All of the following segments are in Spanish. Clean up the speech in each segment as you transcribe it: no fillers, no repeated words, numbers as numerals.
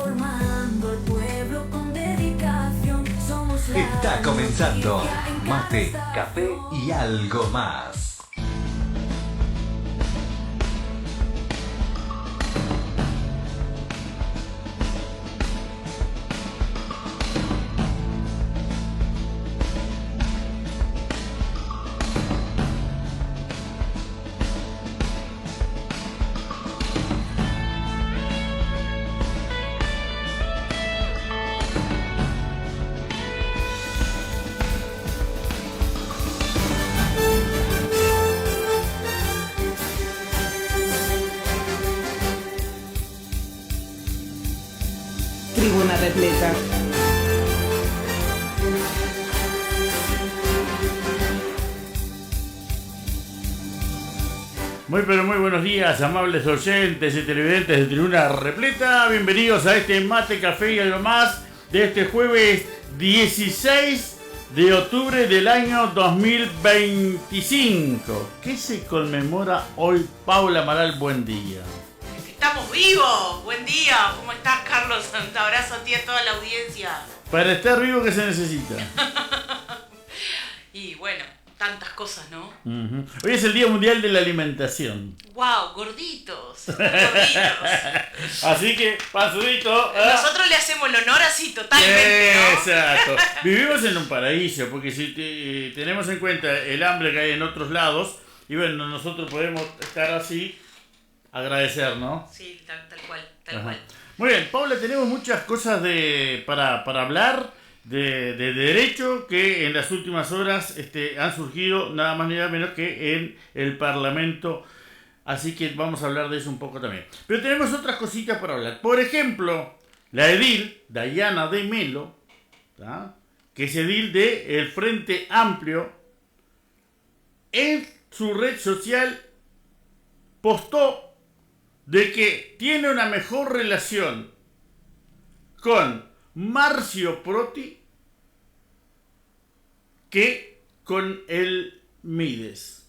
formando el pueblo con dedicación. Somos la Está comenzando noticia en cada Mate, estación. Café y algo más. Tribuna repleta. Muy pero muy buenos días, amables oyentes y televidentes de Tribuna Repleta. Bienvenidos a este Mate, Café y algo más de este jueves 16 de octubre del año 2025. ¿Qué se conmemora hoy, Paula Amaral? Buen día. Estamos vivos. Buen día. ¿Cómo estás, Carlos? Un abrazo a ti y a toda la audiencia. Para estar vivo, ¿qué se necesita? Y bueno, tantas cosas, ¿no? Ujú. Hoy es el Día Mundial de la Alimentación. ¡Wow! Gorditos. Gorditos. Así que, pasudito. Nosotros le hacemos el honor así, totalmente, ¿no? Exacto. Vivimos en un paraíso, porque si tenemos en cuenta el hambre que hay en otros lados, y bueno, nosotros podemos estar así, agradecer, ¿no? Sí, tal cual, tal Ajá. cual. Muy bien, Paula, tenemos muchas cosas para hablar de derecho que en las últimas horas han surgido nada más ni nada menos que en el Parlamento. Así que vamos a hablar de eso un poco también. Pero tenemos otras cositas para hablar. Por ejemplo, la edil, Dayana de Melo, ¿tá? Que es edil del Frente Amplio, en su red social postó de que tiene una mejor relación con Marcio Proti que con el Mides.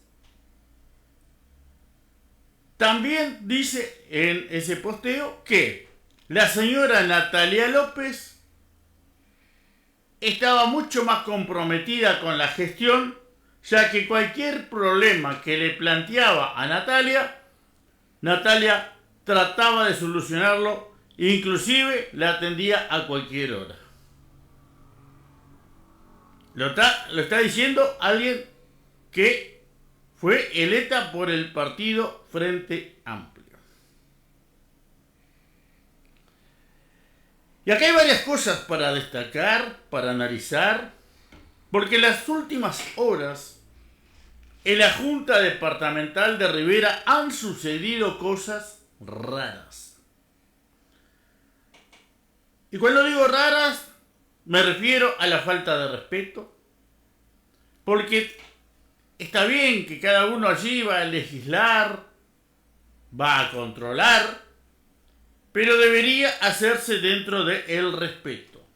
También dice en ese posteo que la señora Natalia López estaba mucho más comprometida con la gestión, ya que cualquier problema que le planteaba a Natalia trataba de solucionarlo, inclusive la atendía a cualquier hora. Lo está diciendo alguien que fue electa por el partido Frente Amplio. Y acá hay varias cosas para destacar, para analizar, porque en las últimas horas en la Junta Departamental de Rivera han sucedido cosas raras. Y cuando digo raras, me refiero a la falta de respeto, porque está bien que cada uno allí va a legislar, va a controlar, pero debería hacerse dentro del respeto.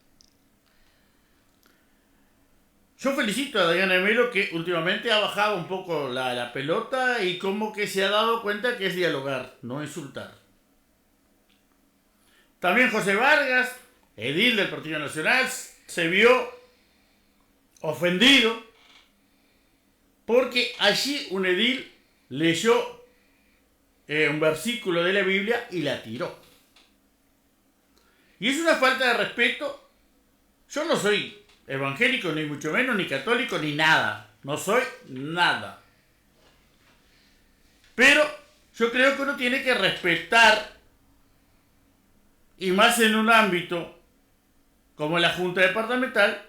Yo felicito a Dayana de Melo, que últimamente ha bajado un poco la pelota y como que se ha dado cuenta que es dialogar, no insultar. También José Vargas, edil del Partido Nacional, se vio ofendido porque allí un edil leyó un versículo de la Biblia y la tiró. Y es una falta de respeto. Yo no soy evangélico, ni mucho menos, ni católico, ni nada. No soy nada. Pero yo creo que uno tiene que respetar, y más en un ámbito como la Junta Departamental,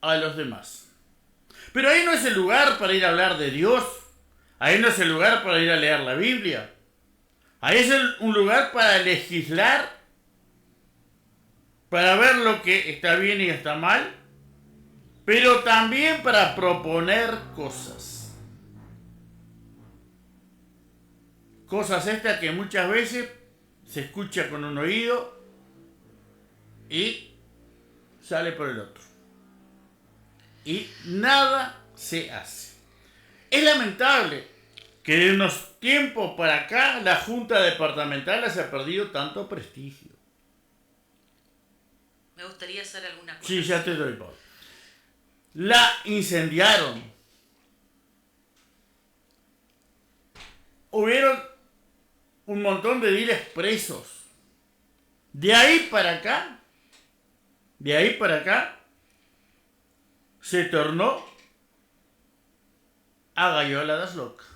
a los demás. Pero ahí no es el lugar para ir a hablar de Dios. Ahí no es el lugar para ir a leer la Biblia. Ahí es un lugar para legislar, para ver lo que está bien y está mal, pero también para proponer cosas. Cosas estas que muchas veces se escucha con un oído y sale por el otro. Y nada se hace. Es lamentable que de unos tiempos para acá la Junta Departamental se ha perdido tanto prestigio. Me gustaría hacer alguna cosa. Sí, ya te doy, Paul. La incendiaron. Hubieron un montón de ediles presos. De ahí para acá, se tornó a Gaiola das Locas.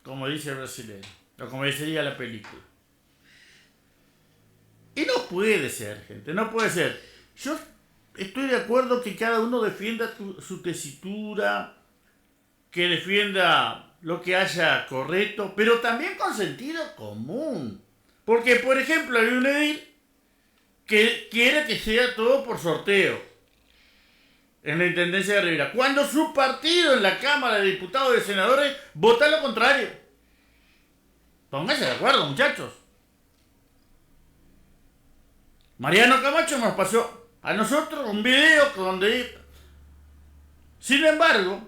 Como dice el brasileño, o como diría la película. Y no puede ser, gente, no puede ser. Yo estoy de acuerdo que cada uno defienda su tesitura, que defienda lo que haya correcto, pero también con sentido común. Porque, por ejemplo, hay un edil que quiere que sea todo por sorteo en la Intendencia de Rivera, cuando su partido en la Cámara de Diputados y Senadores vota lo contrario. Pónganse de acuerdo, muchachos. Mariano Camacho nos pasó a nosotros un video donde... Sin embargo,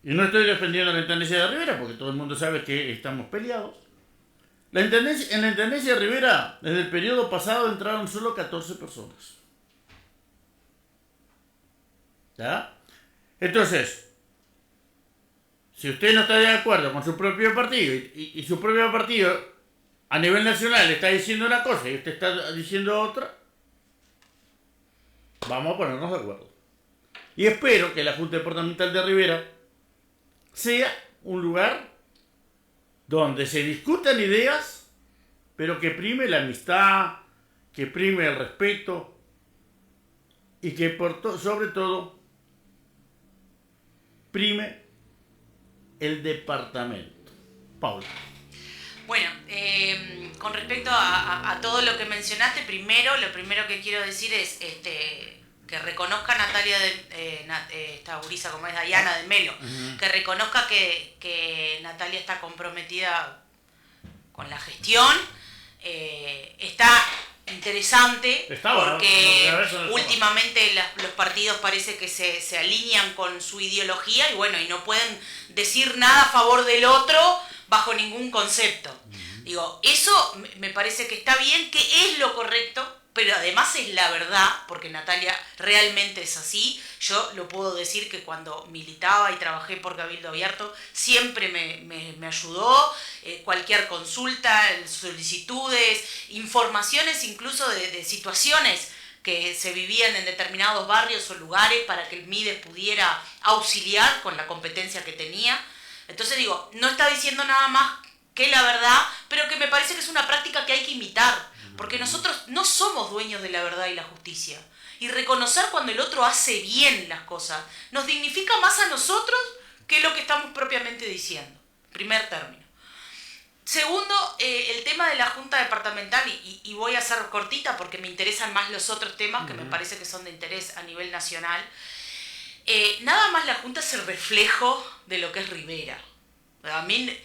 y no estoy defendiendo la Intendencia de Rivera porque todo el mundo sabe que estamos peleados, en la Intendencia de Rivera, desde el periodo pasado entraron solo 14 personas. ¿Ya? Entonces, si usted no está de acuerdo con su propio partido y su propio partido a nivel nacional le está diciendo una cosa y usted está diciendo otra, vamos a ponernos de acuerdo. Y espero que la Junta Departamental de Rivera sea un lugar donde se discutan ideas, pero que prime la amistad, que prime el respeto y que sobre todo prime el departamento. Paula. Bueno, con respecto a todo lo que mencionaste, lo primero que quiero decir es que reconozca Natalia, esta gurisa como es Dayana de Melo, que reconozca que Natalia está comprometida con la gestión. Está interesante porque últimamente los partidos parece que se alinean con su ideología y bueno, y no pueden decir nada a favor del otro bajo ningún concepto. Digo, eso me parece que está bien, que es lo correcto, pero además es la verdad, porque Natalia realmente es así. Yo lo puedo decir que cuando militaba y trabajé por Cabildo Abierto, siempre me ayudó, cualquier consulta, solicitudes, informaciones incluso de situaciones que se vivían en determinados barrios o lugares para que el MIDES pudiera auxiliar con la competencia que tenía. Entonces digo, no está diciendo nada más que la verdad, pero que me parece que es una práctica que hay que imitar. Porque nosotros no somos dueños de la verdad y la justicia. Y reconocer cuando el otro hace bien las cosas nos dignifica más a nosotros que lo que estamos propiamente diciendo. Primer término. Segundo, el tema de la Junta Departamental, y voy a ser cortita porque me interesan más los otros temas que me parece que son de interés a nivel nacional. Nada más la Junta es el reflejo de lo que es Rivera. A mí...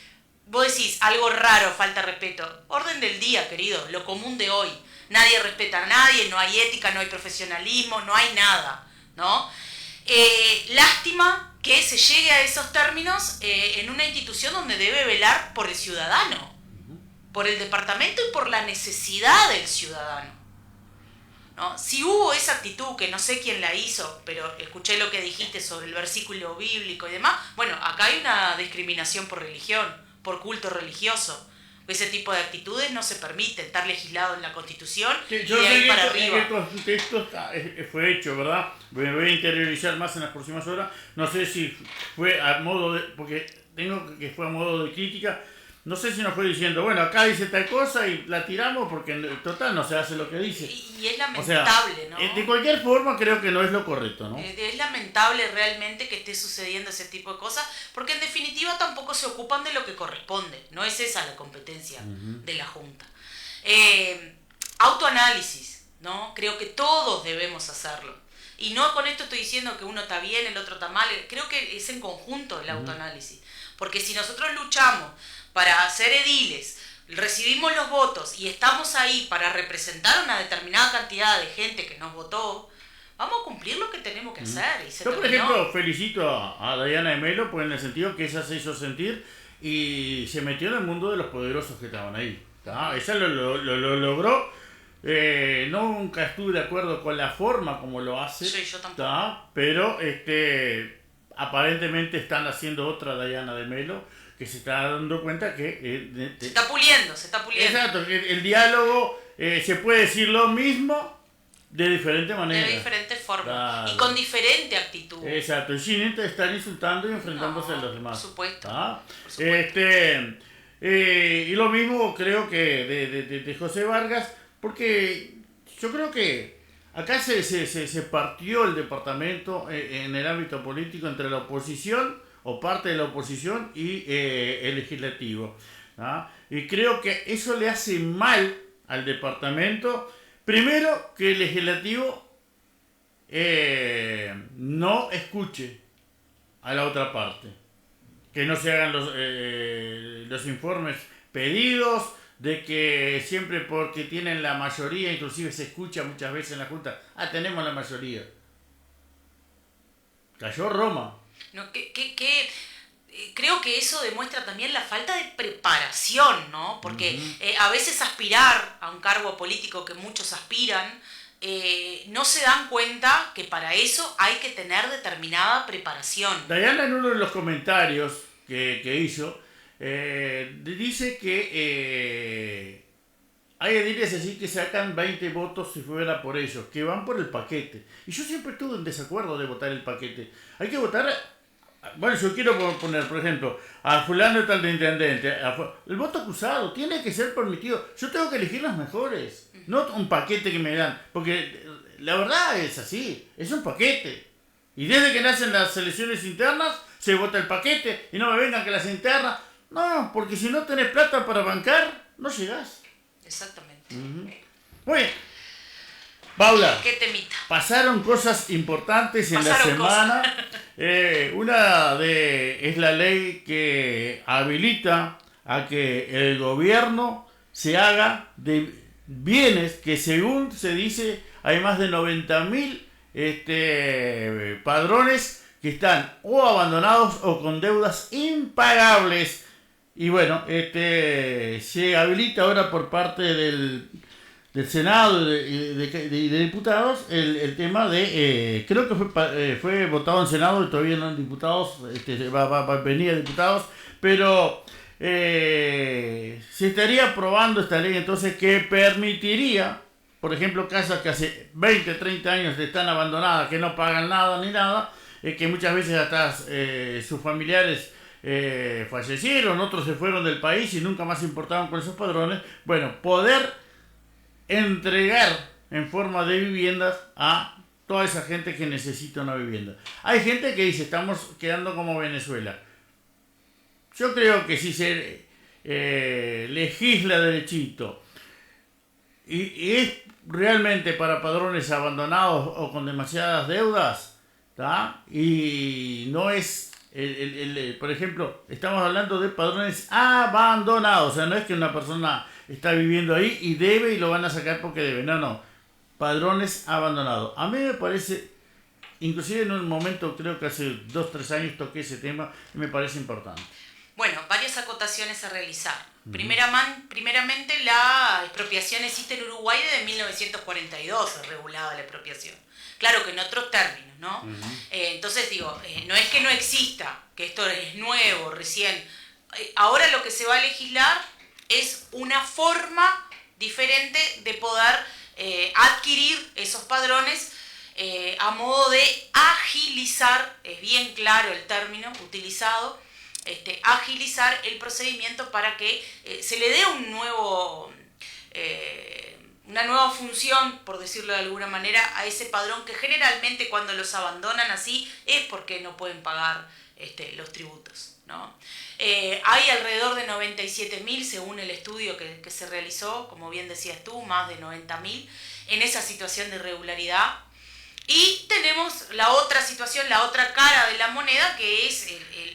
Vos decís, algo raro, falta respeto. Orden del día, querido, lo común de hoy. Nadie respeta a nadie, no hay ética, no hay profesionalismo, no hay nada, ¿no? Lástima que se llegue a esos términos en una institución donde debe velar por el ciudadano, por el departamento y por la necesidad del ciudadano, ¿no? Si hubo esa actitud, que no sé quién la hizo, pero escuché lo que dijiste sobre el versículo bíblico y demás, bueno, acá hay una discriminación por religión, por culto religioso. Ese tipo de actitudes no se permiten, estar legislado en la Constitución y de ahí para arriba. Esto fue hecho, ¿verdad? Me voy a interiorizar más en las próximas horas. No sé si fue a modo de... porque tengo que fue a modo de crítica. No sé si nos fue diciendo, bueno, acá dice tal cosa y la tiramos porque en total no se hace lo que dice. Y es lamentable, ¿no? De cualquier forma creo que no es lo correcto, ¿no? Es lamentable realmente que esté sucediendo ese tipo de cosas, porque en definitiva tampoco se ocupan de lo que corresponde. No es esa la competencia de la Junta. Autoanálisis, ¿no? Creo que todos debemos hacerlo. Y no con esto estoy diciendo que uno está bien, el otro está mal. Creo que es en conjunto el autoanálisis. Porque si nosotros luchamos para ser ediles, recibimos los votos y estamos ahí para representar una determinada cantidad de gente que nos votó, vamos a cumplir lo que tenemos que hacer. Y yo, por ejemplo, felicito a Dayana de Melo pues, en el sentido que ella se hizo sentir y se metió en el mundo de los poderosos que estaban ahí. ¿Tá? Ella lo logró nunca estuve de acuerdo con la forma como lo hace. Sí, yo tampoco. ¿tá? Pero aparentemente están haciendo otra Dayana de Melo, que se está dando cuenta que... Se está puliendo. Exacto, que el diálogo se puede decir lo mismo de diferente manera. De diferentes formas. Claro. Y con diferente actitud. Exacto, y sin estar insultando y enfrentándose a los demás. Por supuesto. ¿tá? Por supuesto. Y lo mismo creo que de José Vargas, porque yo creo que acá se partió el departamento en el ámbito político entre la oposición o parte de la oposición y el legislativo. ¿tá? Y creo que eso le hace mal al departamento. Primero, que el legislativo no escuche a la otra parte. Que no se hagan los informes pedidos, de que siempre porque tienen la mayoría, inclusive se escucha muchas veces en la Junta, tenemos la mayoría. Cayó Roma. No, creo que eso demuestra también la falta de preparación, ¿no? Porque a veces aspirar a un cargo político que muchos aspiran, no se dan cuenta que para eso hay que tener determinada preparación. Dayana en uno de los comentarios que hizo, dice que hay ediles así que sacan 20 votos si fuera por ellos, que van por el paquete. Y yo siempre estuve en desacuerdo de votar el paquete. Hay que votar... Bueno, yo quiero poner, por ejemplo, a fulano tal de intendente. El voto acusado tiene que ser permitido. Yo tengo que elegir los mejores, no un paquete que me dan. Porque la verdad es así, es un paquete. Y desde que nacen las elecciones internas, se vota el paquete. Y no me vengan que las internas... No, porque si no tenés plata para bancar, no llegás. Exactamente. Muy bien. Paula, ¿Qué temita? pasaron cosas importantes en la Pasaron semana. Una es la ley que habilita a que el gobierno se haga de bienes que, según se dice, hay más de 90.000 padrones que están o abandonados o con deudas impagables. Y bueno, se habilita ahora por parte del Senado y de diputados el tema de, creo que fue votado en Senado y todavía no en diputados, va a venir a diputados, pero se estaría aprobando esta ley entonces que permitiría, por ejemplo, casas que hace 20, 30 años están abandonadas, que no pagan nada ni nada, que muchas veces hasta sus familiares fallecieron, otros se fueron del país y nunca más se importaron con esos padrones. Bueno, poder entregar en forma de viviendas a toda esa gente que necesita una vivienda. Hay gente que dice, estamos quedando como Venezuela. Yo creo que si se legisla derechito y es realmente para padrones abandonados o con demasiadas deudas, ¿tá? Y no es por ejemplo, estamos hablando de padrones abandonados, o sea, no es que una persona está viviendo ahí y debe y lo van a sacar porque debe, no, padrones abandonados. A mí me parece, inclusive en un momento, creo que hace 2-3 años toqué ese tema y me parece importante. Bueno, varias acotaciones a realizar. Primeramente, la expropiación existe en Uruguay desde 1942, regulada la expropiación. Claro que en otros términos, ¿no? Entonces digo, no es que no exista, que esto es nuevo, recién. Ahora lo que se va a legislar es una forma diferente de poder adquirir esos padrones a modo de agilizar, es bien claro el término utilizado, agilizar el procedimiento para que se le dé un nuevo... una nueva función, por decirlo de alguna manera, a ese padrón que generalmente cuando los abandonan así es porque no pueden pagar los tributos, ¿no? Hay alrededor de 97.000, según el estudio que se realizó, como bien decías tú, más de 90.000 en esa situación de irregularidad. Y tenemos la otra situación, la otra cara de la moneda, que es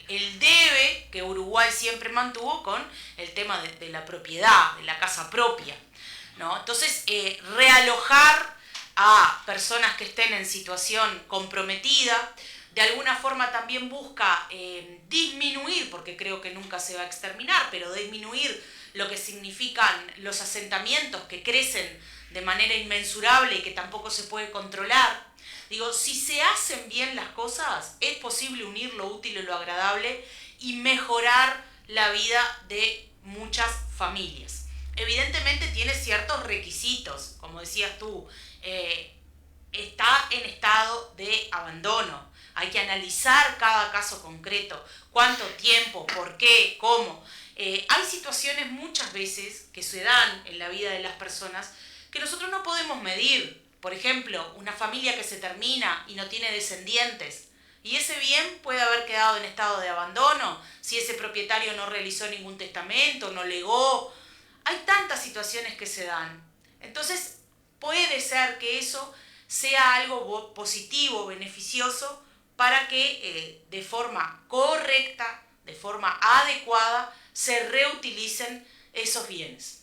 el debe que Uruguay siempre mantuvo con el tema de la propiedad, de la casa propia, ¿no? Entonces, realojar a personas que estén en situación comprometida, de alguna forma también busca disminuir, porque creo que nunca se va a exterminar, pero disminuir lo que significan los asentamientos que crecen de manera inmensurable y que tampoco se puede controlar. Digo, si se hacen bien las cosas, es posible unir lo útil y lo agradable y mejorar la vida de muchas familias. Evidentemente tiene ciertos requisitos, como decías tú, está en estado de abandono. Hay que analizar cada caso concreto, cuánto tiempo, por qué, cómo. Hay situaciones muchas veces que se dan en la vida de las personas que nosotros no podemos medir. Por ejemplo, una familia que se termina y no tiene descendientes. Y ese bien puede haber quedado en estado de abandono si ese propietario no realizó ningún testamento, no legó. Hay tantas situaciones que se dan. Entonces, puede ser que eso sea algo positivo, beneficioso, para que de forma correcta, de forma adecuada, se reutilicen esos bienes.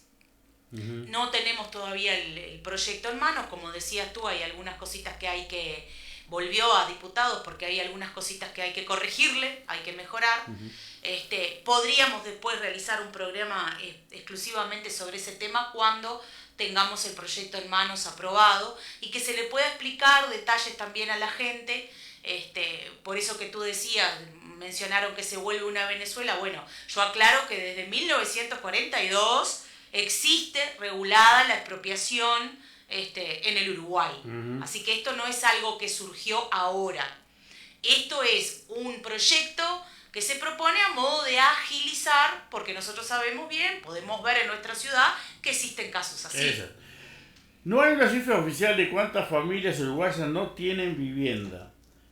No tenemos todavía el proyecto en manos, como decías tú, hay algunas cositas que hay que... Volvió a diputados porque hay algunas cositas que hay que corregirle, hay que mejorar. Podríamos después realizar un programa exclusivamente sobre ese tema cuando tengamos el proyecto en manos aprobado y que se le pueda explicar detalles también a la gente. Por eso que tú decías, mencionaron que se vuelve una Venezuela. Bueno, yo aclaro que desde 1942 existe regulada la expropiación en el Uruguay. Así que esto no es algo que surgió ahora. Esto es un proyecto que se propone a modo de agilizar, porque nosotros sabemos bien, podemos ver en nuestra ciudad que existen casos así. Eso. No hay una cifra oficial de cuántas familias uruguayas no tienen vivienda,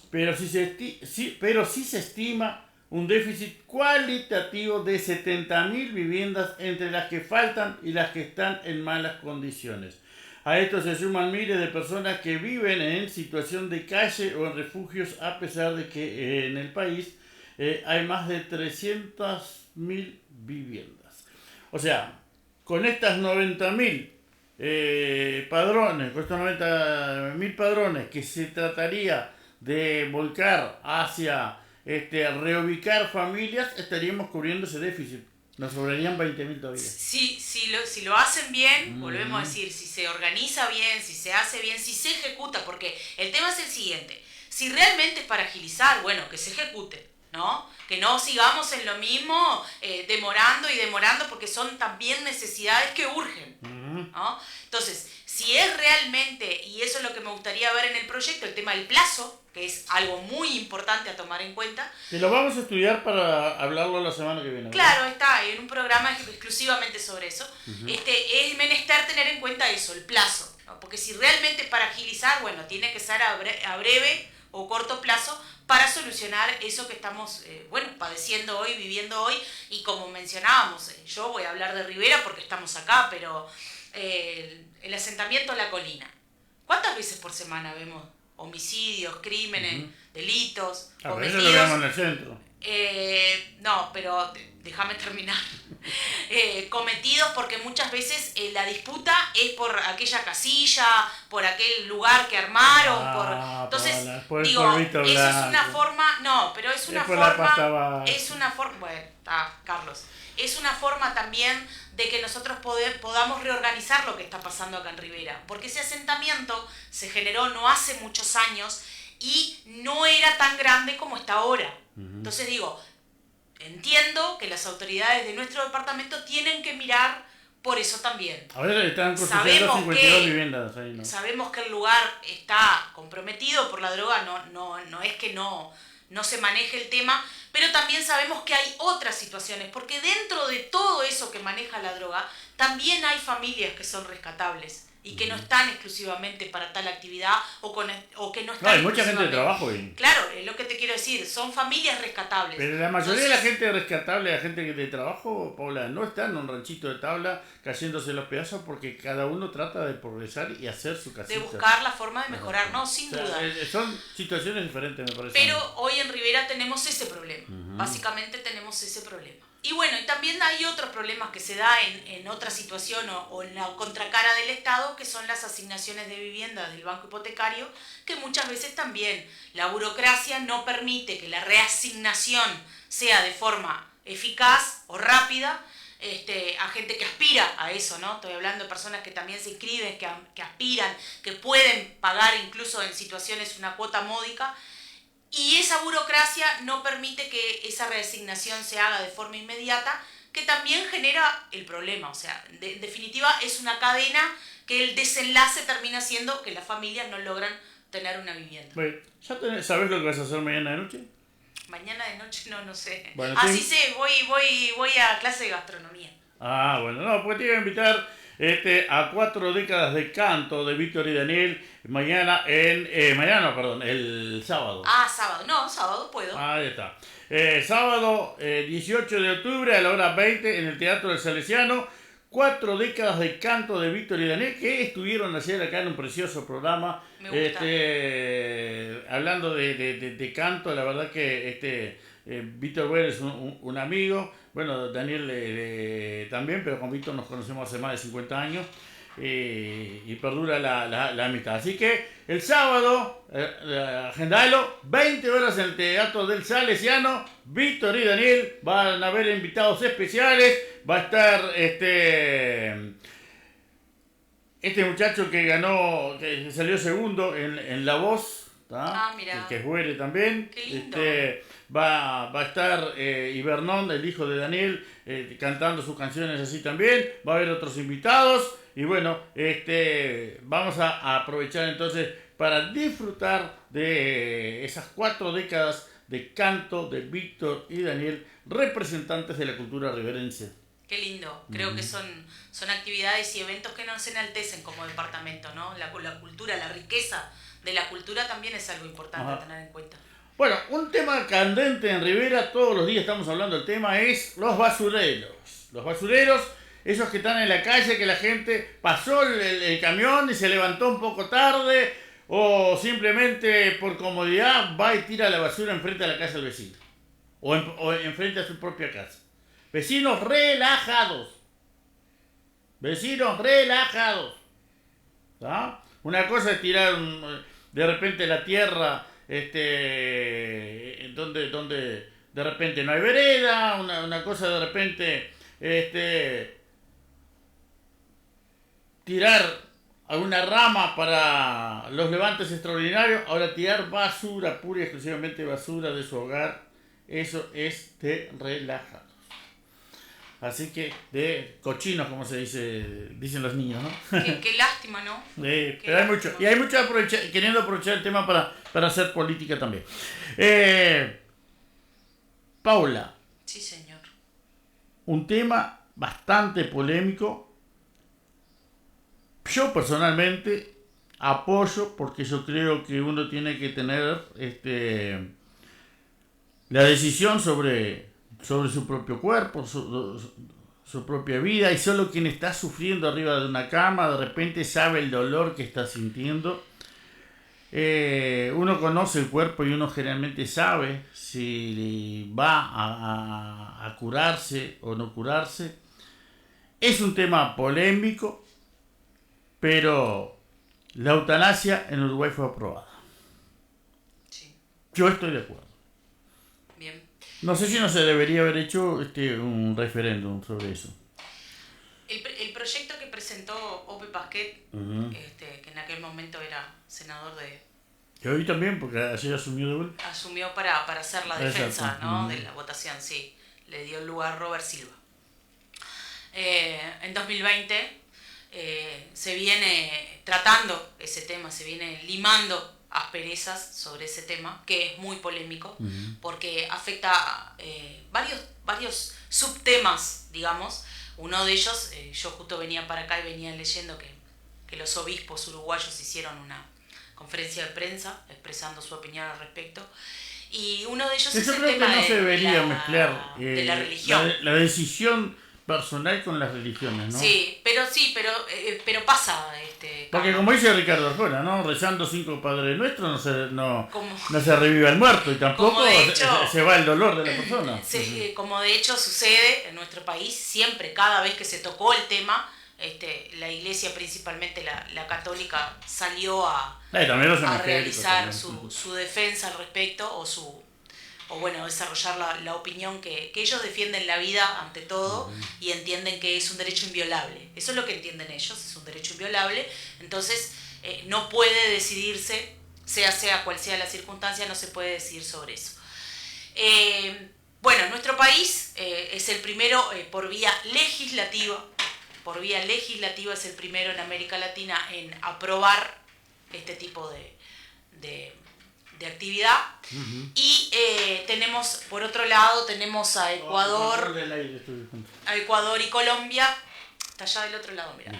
pero sí se estima un déficit cualitativo de 70.000 viviendas entre las que faltan y las que están en malas condiciones. A esto se suman miles de personas que viven en situación de calle o en refugios, a pesar de que en el país hay más de 300.000 viviendas. O sea, con estas 90.000 padrones, con estos 90.000 padrones que se trataría de volcar hacia reubicar familias, estaríamos cubriendo ese déficit. Nos sobrarían 20.000 todavía. Si lo hacen bien, volvemos a decir, si se organiza bien, si se hace bien, si se ejecuta, porque el tema es el siguiente, si realmente es para agilizar, bueno, que se ejecute, ¿no? Que no sigamos en lo mismo, demorando y demorando, porque son también necesidades que urgen, ¿no? Entonces, si es realmente, y eso es lo que me gustaría ver en el proyecto, el tema del plazo, que es algo muy importante a tomar en cuenta. Que lo vamos a estudiar para hablarlo la semana que viene, ¿verdad? Claro, está en un programa exclusivamente sobre eso. Es menester tener en cuenta eso, el plazo, ¿no? Porque si realmente es para agilizar, bueno, tiene que ser a breve o corto plazo para solucionar eso que estamos padeciendo hoy, viviendo hoy. Y como mencionábamos, yo voy a hablar de Rivera porque estamos acá, pero el asentamiento La Colina. ¿Cuántas veces por semana vemos homicidios, crímenes, delitos A ver, cometidos? eso lo vemos en el centro. No, pero déjame terminar. Cometidos porque muchas veces la disputa es por aquella casilla, por aquel lugar que armaron, entonces digo, eso es una forma, no, pero es una forma, bueno, Carlos, es una forma también de que nosotros podamos reorganizar lo que está pasando acá en Rivera, porque ese asentamiento se generó no hace muchos años y no era tan grande como está ahora. Entonces digo, entiendo que las autoridades de nuestro departamento tienen que mirar por eso también. A ver, están construyendo 52 viviendas ahí, ¿no? Sabemos que el lugar está comprometido por la droga, no es que no se maneje el tema, pero también sabemos que hay otras situaciones, porque dentro de todo eso que maneja la droga, también hay familias que son rescatables y que no están exclusivamente para tal actividad o que no están. No, hay mucha gente de trabajo ahí. Claro, es lo que te quiero decir, son familias rescatables. Pero la mayoría de la gente rescatable, la gente de trabajo, Paula, no está en un ranchito de tabla cayéndose los pedazos porque cada uno trata de progresar y hacer su casita. De buscar la forma de mejorar, no, sin duda. Son situaciones diferentes, me parece. Pero hoy en Rivera tenemos ese problema, básicamente tenemos ese problema. Y bueno, y también hay otros problemas que se da en otra situación o en la contracara del Estado, que son las asignaciones de vivienda del banco hipotecario, que muchas veces también la burocracia no permite que la reasignación sea de forma eficaz o rápida, a gente que aspira a eso, ¿no? Estoy hablando de personas que también se inscriben, que aspiran, que pueden pagar incluso en situaciones una cuota módica. Y esa burocracia no permite que esa reasignación se haga de forma inmediata, que también genera el problema. O sea, en definitiva es una cadena que el desenlace termina siendo que las familias no logran tener una vivienda. Bueno, ¿ya sabes lo que vas a hacer mañana de noche? Mañana de noche no sé. Bueno, sí sé, voy a clase de gastronomía. Ah, bueno, no, pues te iba a invitar a 4 décadas de canto de Víctor y Daniel mañana el sábado. Sábado. No, sábado puedo. Ahí está. Sábado 18 de octubre a la hora 20 en el Teatro del Salesiano. 4 décadas de canto de Víctor y Daniel que estuvieron ayer acá en un precioso programa. Me gusta. Hablando de canto, la verdad que Víctor Bueno es un amigo. Bueno, Daniel también, pero con Víctor nos conocemos hace más de 50 años. Y perdura la amistad. Así que el sábado, agendalo, 20 horas en el Teatro del Salesiano. Víctor y Daniel van a haber invitados especiales. Va a estar este muchacho que salió segundo en La Voz, Mirá. que es Güere también. Qué lindo. Va a estar Ibernón, el hijo de Daniel, cantando sus canciones así también. Va a haber otros invitados. Y bueno, vamos a aprovechar entonces para disfrutar de esas 4 décadas de canto de Víctor y Daniel, representantes de la cultura riverense. Qué lindo. Creo que son actividades y eventos que nos enaltecen como departamento, ¿no? La cultura, la riqueza de la cultura también es algo importante a tener en cuenta. Bueno, un tema candente en Rivera, todos los días estamos hablando del tema, es los basureros. Los basureros, esos que están en la calle, que la gente pasó el camión y se levantó un poco tarde, o simplemente por comodidad va y tira la basura enfrente a la casa del vecino, o enfrente a su propia casa. Vecinos relajados. ¿Tá? Una cosa es tirar de repente la tierra donde de repente no hay vereda, una cosa de repente tirar alguna rama para los levantes extraordinarios. Ahora tirar basura, pura y exclusivamente basura de su hogar, eso es de relajados. Así que de cochinos, como dicen los niños, ¿no? Qué lástima, ¿no? Pero hay mucho, y hay mucho queriendo aprovechar el tema para hacer política también. Paula. Sí, señor. Un tema bastante polémico. Yo personalmente apoyo, porque yo creo que uno tiene que tener la decisión sobre su propio cuerpo, su propia vida, y solo quien está sufriendo arriba de una cama de repente sabe el dolor que está sintiendo. Uno conoce el cuerpo y uno generalmente sabe si va a curarse o no curarse. Es un tema polémico, pero la eutanasia en Uruguay fue aprobada. Sí. Yo estoy de acuerdo. Bien. No sé si no se debería haber hecho un referéndum sobre eso. El proyecto que presentó Ope Pasquet, que en aquel momento era senador Que hoy también, porque ayer asumió de vuelta. asumió para hacer la defensa, Exacto. ¿no? De la votación, sí. Le dio el lugar a Robert Silva. En 2020 se viene tratando ese tema, se viene limando asperezas sobre ese tema, que es muy polémico, porque afecta varios subtemas, digamos. Uno de ellos, yo justo venía para acá y venía leyendo que los obispos uruguayos hicieron una conferencia de prensa expresando su opinión al respecto, y uno de ellos es yo el creo que tema no se debería mezclar de la religión. La decisión personal con las religiones, ¿no? Pero pasa. Porque como dice Ricardo Arjona, ¿no? Rezando 5 Padres Nuestros no Como- se revive el muerto, y tampoco Como de hecho- se va el dolor de la persona. Como de hecho sucede en nuestro país, siempre, cada vez que se tocó el tema, la iglesia, principalmente la católica, salió a También los evangélicos realizar también. su defensa al respecto, o o bueno, desarrollar la opinión que ellos defienden la vida ante todo y entienden que es un derecho inviolable. Eso es lo que entienden ellos, es un derecho inviolable. Entonces no puede decidirse, sea cual sea la circunstancia, no se puede decidir sobre eso. Bueno, nuestro país es el primero por vía legislativa es el primero en América Latina en aprobar este tipo de actividad. Y tenemos, por otro lado, tenemos a Ecuador, y Colombia. Está allá del otro lado, mira.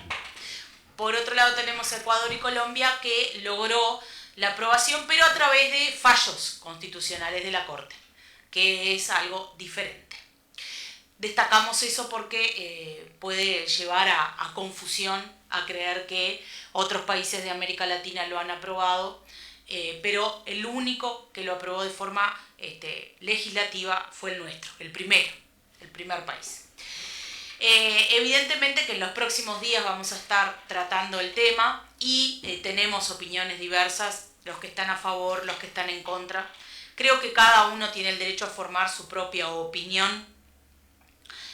Por otro lado tenemos a Ecuador y Colombia que logró la aprobación, pero a través de fallos constitucionales de la Corte, que es algo diferente. Destacamos eso porque puede llevar a confusión, a creer que otros países de América Latina lo han aprobado, pero el único que lo aprobó de forma legislativa fue el nuestro, el primer país. Evidentemente que en los próximos días vamos a estar tratando el tema y tenemos opiniones diversas, los que están a favor, los que están en contra. Creo que cada uno tiene el derecho a formar su propia opinión.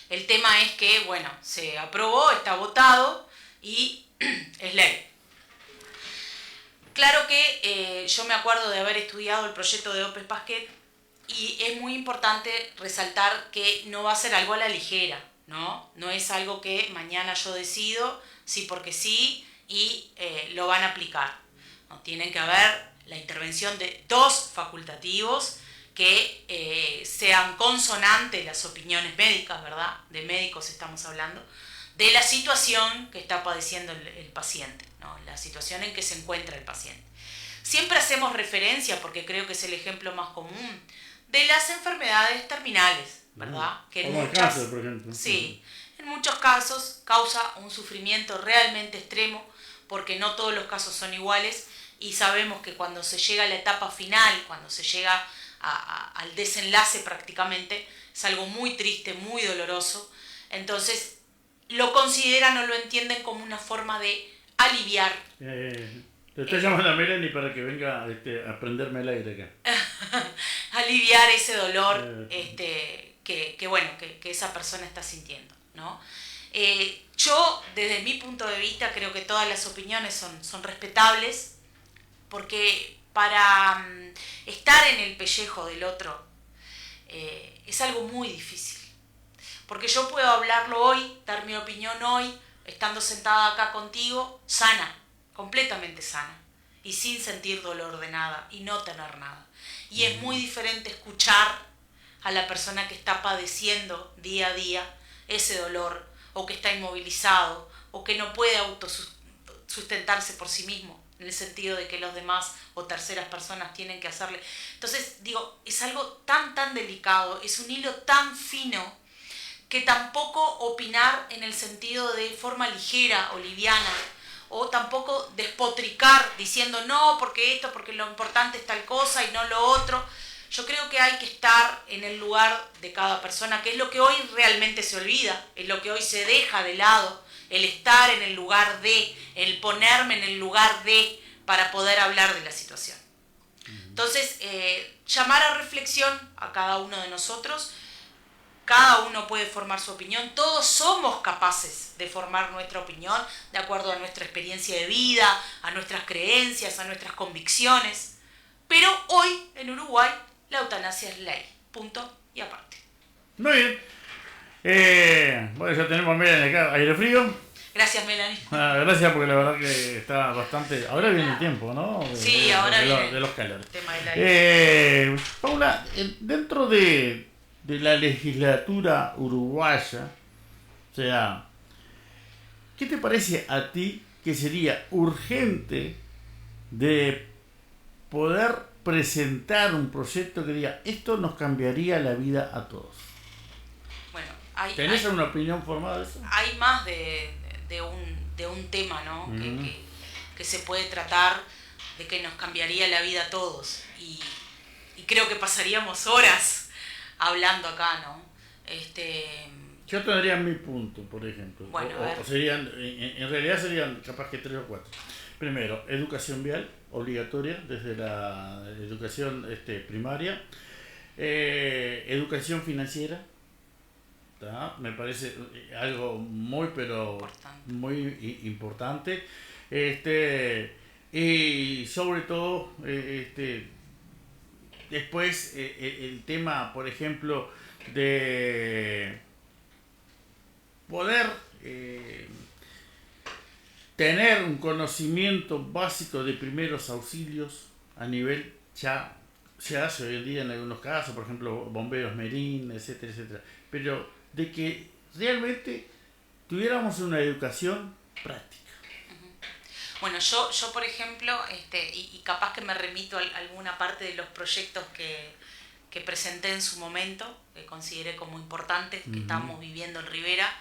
El tema es que, bueno, se aprobó, está votado y es ley. Claro que yo me acuerdo de haber estudiado el proyecto de López Pasquet y es muy importante resaltar que no va a ser algo a la ligera, ¿no? No es algo que mañana yo decido, sí porque sí, y lo van a aplicar. ¿No? Tienen que haber la intervención de 2 facultativos que sean consonantes las opiniones médicas, ¿verdad? De médicos estamos hablando, de la situación que está padeciendo el paciente, ¿no? La situación en que se encuentra el paciente. Siempre hacemos referencia, porque creo que es el ejemplo más común, de las enfermedades terminales, ¿verdad? Que como el cáncer, por ejemplo. Sí, en muchos casos causa un sufrimiento realmente extremo, porque no todos los casos son iguales, y sabemos que cuando se llega a la etapa final, cuando se llega al desenlace prácticamente, es algo muy triste, muy doloroso. Entonces lo consideran o lo entienden como una forma de aliviar. Te estoy llamando a Melanie para que venga a prenderme el aire acá. Aliviar ese dolor que esa persona está sintiendo, ¿no? Yo, desde mi punto de vista, creo que todas las opiniones son respetables, porque para estar en el pellejo del otro es algo muy difícil. Porque yo puedo hablarlo hoy, dar mi opinión hoy, estando sentada acá contigo, sana, completamente sana, y sin sentir dolor de nada, y no tener nada. Y es muy diferente escuchar a la persona que está padeciendo día a día ese dolor, o que está inmovilizado, o que no puede autosustentarse por sí mismo, en el sentido de que los demás o terceras personas tienen que hacerle. Entonces, digo, es algo tan delicado, es un hilo tan fino, que tampoco opinar en el sentido de forma ligera o liviana, o tampoco despotricar diciendo no, porque lo importante es tal cosa y no lo otro. Yo creo que hay que estar en el lugar de cada persona, que es lo que hoy realmente se olvida, es lo que hoy se deja de lado, el estar en el lugar de, el ponerme en el lugar de, para poder hablar de la situación. Entonces, llamar a reflexión a cada uno de nosotros. Cada uno puede formar su opinión, todos somos capaces de formar nuestra opinión de acuerdo a nuestra experiencia de vida, a nuestras creencias, a nuestras convicciones. Pero hoy, en Uruguay, la eutanasia es ley. Punto y aparte. Muy bien. Bueno, ya tenemos a Melanie acá, aire frío. Gracias, Melanie. Gracias, porque la verdad que está bastante... Ahora viene el tiempo, ¿no? Sí, ahora viene de los calores. Tema del aire. Paula, dentro de la legislatura uruguaya, o sea, ¿qué te parece a ti que sería urgente de poder presentar un proyecto que diga esto nos cambiaría la vida a todos? Bueno, ¿Tenés alguna opinión formada de eso? Hay más de un tema, ¿no? Que se puede tratar, de que nos cambiaría la vida a todos, y creo que pasaríamos horas hablando acá, ¿no? Yo tendría mi punto, por ejemplo. Bueno, o serían, en realidad serían capaz que 3 o 4. Primero, educación vial obligatoria desde la educación primaria. Educación financiera, ¿tá? Me parece algo muy, pero Importante. muy importante. Y sobre todo, después el tema, por ejemplo, de poder tener un conocimiento básico de primeros auxilios a nivel ya se hace hoy en día en algunos casos, por ejemplo, bomberos Merín, etcétera, etcétera. Pero de que realmente tuviéramos una educación práctica. Bueno, yo por ejemplo, y capaz que me remito a alguna parte de los proyectos que presenté en su momento, que consideré como importantes, que estamos viviendo en Rivera,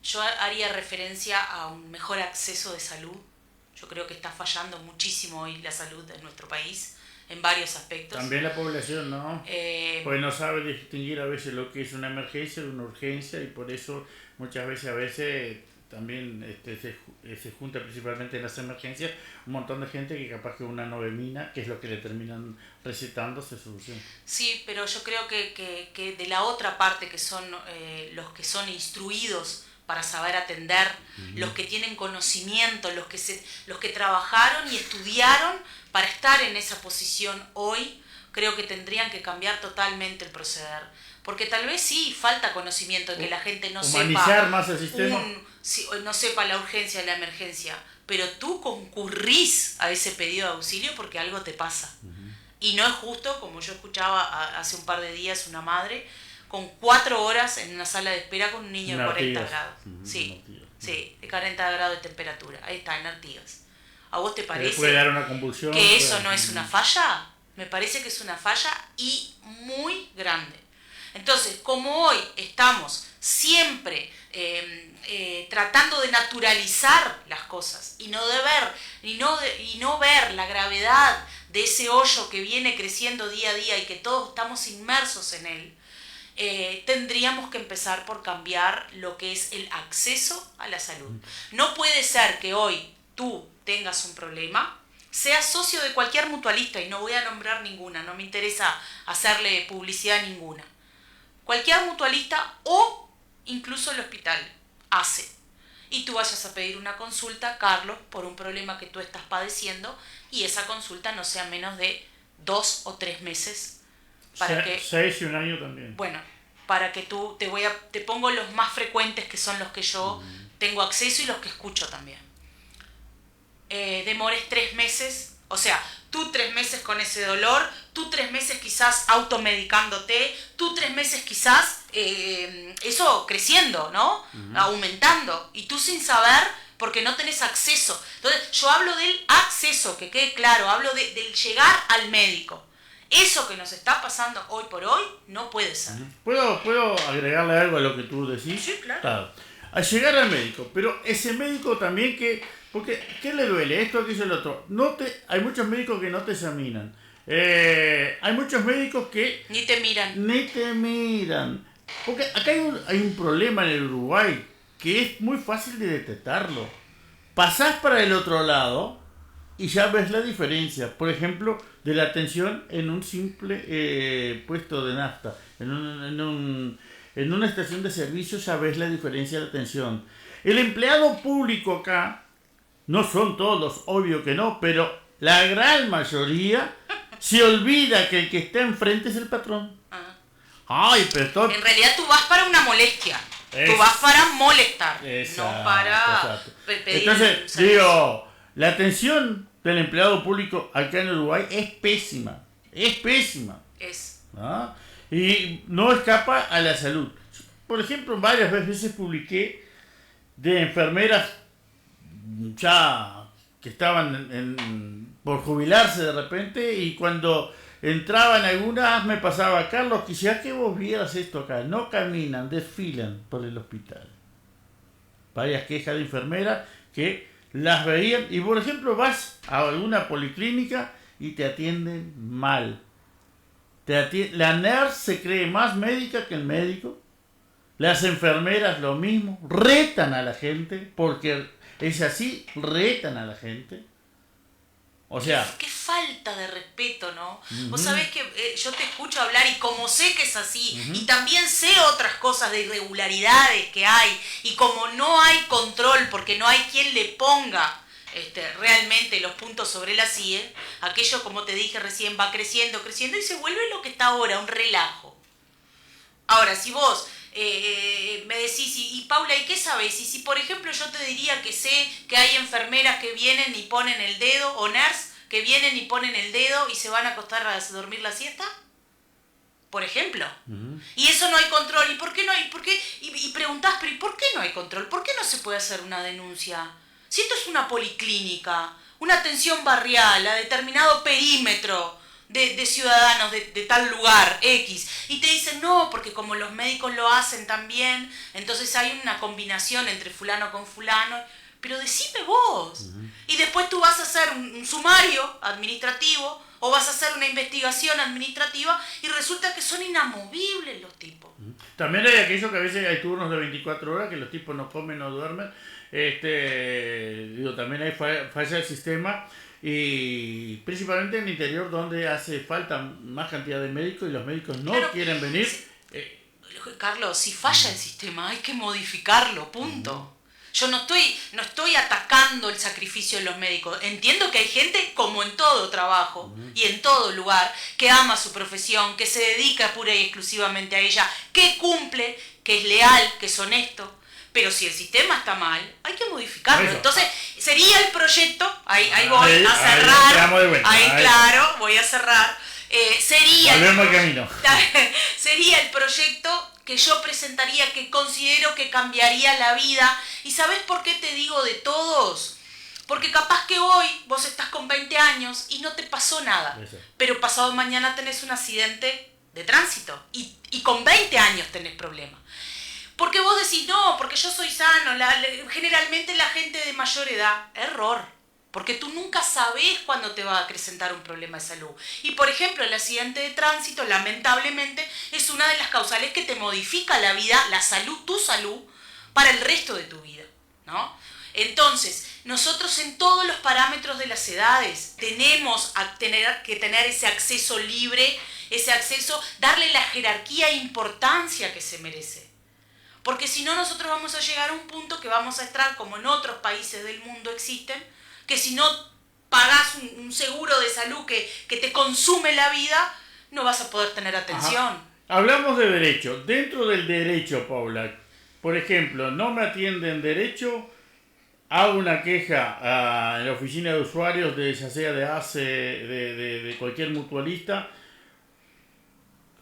yo haría referencia a un mejor acceso de salud. Yo creo que está fallando muchísimo hoy la salud en nuestro país, en varios aspectos. También la población, ¿no? Pues no sabe distinguir a veces lo que es una emergencia de una urgencia, y por eso muchas veces también se junta principalmente en las emergencias un montón de gente que capaz que una novemina, que es lo que le terminan recetando, se soluciona. Sí, pero yo creo que de la otra parte, que son los que son instruidos para saber atender, los que tienen conocimiento, los que trabajaron y estudiaron para estar en esa posición hoy, creo que tendrían que cambiar totalmente el proceder. Porque tal vez sí falta conocimiento de que la gente no Humanizar más el sistema. No sepa la urgencia de la emergencia, pero tú concurrís a ese pedido de auxilio porque algo te pasa. Y no es justo, como yo escuchaba hace un par de días una madre, con 4 horas en una sala de espera con un niño de 40 grados. Sí, de 40 grados de temperatura. Ahí está, en Artigas. ¿A vos te parece puede dar una convulsión, que eso no es una falla? Me parece que es una falla y muy grande. Entonces, como hoy estamos siempre tratando de naturalizar las cosas y no ver la gravedad de ese hoyo que viene creciendo día a día y que todos estamos inmersos en él, tendríamos que empezar por cambiar lo que es el acceso a la salud. No puede ser que hoy tú tengas un problema, seas socio de cualquier mutualista, y no voy a nombrar ninguna, no me interesa hacerle publicidad a ninguna. Cualquier mutualista o incluso el hospital hace. Y tú vayas a pedir una consulta, Carlos, por un problema que tú estás padeciendo, y esa consulta no sea menos de 2 o 3 meses. Para que 6 y un año también. Bueno, para que tú, te pongo los más frecuentes, que son los que yo tengo acceso y los que escucho también. Demores 3 meses, o sea, tú 3 meses con ese dolor, tú 3 meses quizás automedicándote, tú 3 meses quizás eso creciendo, ¿no? Aumentando, y tú sin saber porque no tenés acceso. Entonces yo hablo del acceso, que quede claro, hablo del llegar al médico. Eso que nos está pasando hoy por hoy no puede ser. ¿Puedo agregarle algo a lo que tú decís? Sí, claro. A llegar al médico, pero ese médico también porque, ¿qué le duele? Esto, aquello, el otro. Hay muchos médicos que no te examinan. Hay muchos médicos que Ni te miran. Porque acá hay un problema en el Uruguay que es muy fácil de detectarlo. Pasás para el otro lado y ya ves la diferencia. Por ejemplo, de la atención en un simple puesto de nafta. En una estación de servicio ya ves la diferencia de atención. El empleado público acá, no son todos, obvio que no, pero la gran mayoría se olvida que el que está enfrente es el patrón. Ay, pero en realidad tú vas para una molestia. Tú vas para molestar, no para pedir. Entonces, digo, la atención del empleado público acá en Uruguay es pésima. ¿No? Y no escapa a la salud. Por ejemplo, varias veces publiqué de enfermeras ya que estaban por jubilarse de repente, y cuando entraban algunas me pasaba: Carlos, quisiera que vos vieras esto acá, no caminan, desfilan por el hospital. Varias quejas de enfermeras que las veían, y por ejemplo vas a alguna policlínica y te atienden mal. La nurse se cree más médica que el médico. Las enfermeras lo mismo, retan a la gente, porque es así, retan a la gente. O sea, qué falta de respeto, ¿no? Vos sabés que yo te escucho hablar y como sé que es así, y también sé otras cosas de irregularidades que hay, y como no hay control porque no hay quien le ponga realmente los puntos sobre las IE, aquello, como te dije recién, va creciendo y se vuelve lo que está ahora, un relajo. Ahora, si vos me decís, y Paula, ¿y qué sabés? Y si, por ejemplo, yo te diría que sé que hay enfermeras que vienen y ponen el dedo, o nurse que vienen y ponen el dedo y se van a acostar a dormir la siesta, por ejemplo. Y eso no hay control. ¿Y por qué no hay? Y preguntás, pero ¿y por qué no hay control? ¿Por qué no se puede hacer una denuncia? Si esto es una policlínica, una atención barrial a determinado perímetro de ciudadanos de tal lugar X, y te dicen no, porque como los médicos lo hacen también, entonces hay una combinación entre fulano con fulano, pero decime vos. Y después tú vas a hacer un sumario administrativo o vas a hacer una investigación administrativa y resulta que son inamovibles los tipos. También hay aquello que a veces hay turnos de 24 horas que los tipos no comen, no duermen. También hay falla del sistema, y principalmente en el interior donde hace falta más cantidad de médicos y los médicos no quieren venir. Carlos, si falla el sistema hay que modificarlo, punto. Yo no estoy atacando el sacrificio de los médicos. Entiendo que hay gente, como en todo trabajo y en todo lugar, que ama su profesión, que se dedica pura y exclusivamente a ella, que cumple, que es leal, que es honesto. Pero si el sistema está mal, hay que modificarlo. Entonces, sería el proyecto, ahí voy a cerrar, claro, voy a cerrar. Sería el proyecto que yo presentaría, que considero que cambiaría la vida. ¿Y sabés por qué te digo de todos? Porque capaz que hoy vos estás con 20 años y no te pasó nada, pero pasado mañana tenés un accidente de tránsito y con 20 años tenés problemas. Porque vos decís, no, porque yo soy sano, generalmente la gente de mayor edad, error. Porque tú nunca sabés cuándo te va a presentar un problema de salud. Y por ejemplo, el accidente de tránsito, lamentablemente, es una de las causales que te modifica la vida, la salud, tu salud, para el resto de tu vida, ¿no? Entonces, nosotros en todos los parámetros de las edades tenemos que tener ese acceso libre, ese acceso, darle la jerarquía e importancia que se merece. Porque si no, nosotros vamos a llegar a un punto que vamos a estar, como en otros países del mundo existen, que si no pagás un seguro de salud que te consume la vida, no vas a poder tener atención. Ajá. Hablamos de derecho. Dentro del derecho, Paula, por ejemplo, no me atienden derecho, hago una queja en la oficina de usuarios, ya sea de ACE, de cualquier mutualista.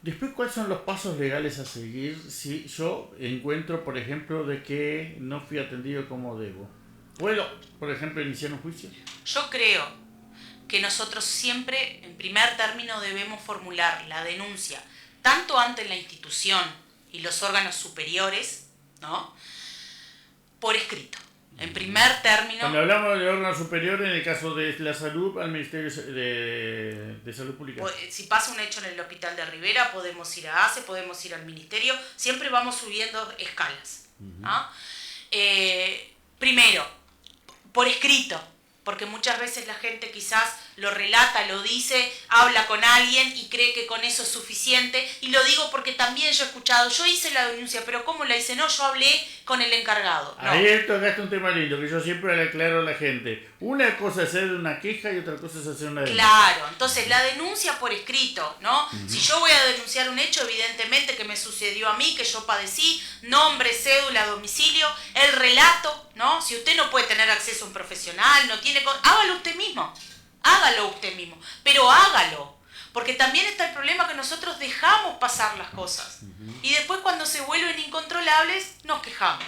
Después, ¿cuáles son los pasos legales a seguir si yo encuentro, por ejemplo, de que no fui atendido como debo? ¿Puedo, por ejemplo, iniciar un juicio? Yo creo que nosotros siempre, en primer término, debemos formular la denuncia, tanto ante la institución y los órganos superiores, ¿no?, por escrito. En primer término... Cuando hablamos de órganos superiores, en el caso de la salud, al Ministerio de Salud Pública. Si pasa un hecho en el Hospital de Rivera, podemos ir a ACE, podemos ir al Ministerio, siempre vamos subiendo escalas, ¿no? Primero, por escrito, porque muchas veces la gente quizás lo relata, lo dice, habla con alguien y cree que con eso es suficiente, y lo digo porque también yo he escuchado, yo hice la denuncia, pero ¿cómo la hice? No, yo hablé con el encargado. No. Ahí tocaste un tema lindo que yo siempre le aclaro a la gente. Una cosa es hacer una queja y otra cosa es hacer una denuncia. Claro, entonces la denuncia por escrito, ¿no? Si yo voy a denunciar un hecho, evidentemente que me sucedió a mí, que yo padecí, nombre, cédula, domicilio, el relato, ¿no? Si usted no puede tener acceso a un profesional, no tiene... hágalo usted mismo. Hágalo usted mismo, pero hágalo, porque también está el problema que nosotros dejamos pasar las cosas y después cuando se vuelven incontrolables nos quejamos.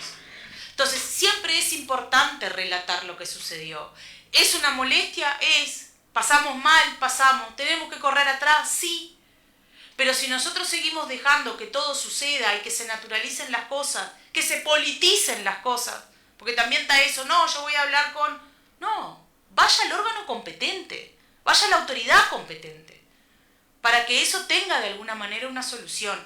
Entonces siempre es importante relatar lo que sucedió. ¿Es una molestia? ¿Pasamos mal? Pasamos. ¿Tenemos que correr atrás? Sí. Pero si nosotros seguimos dejando que todo suceda y que se naturalicen las cosas, que se politicen las cosas, porque también está eso, no, yo voy a hablar con... No. Vaya al órgano competente, vaya a la autoridad competente, para que eso tenga de alguna manera una solución.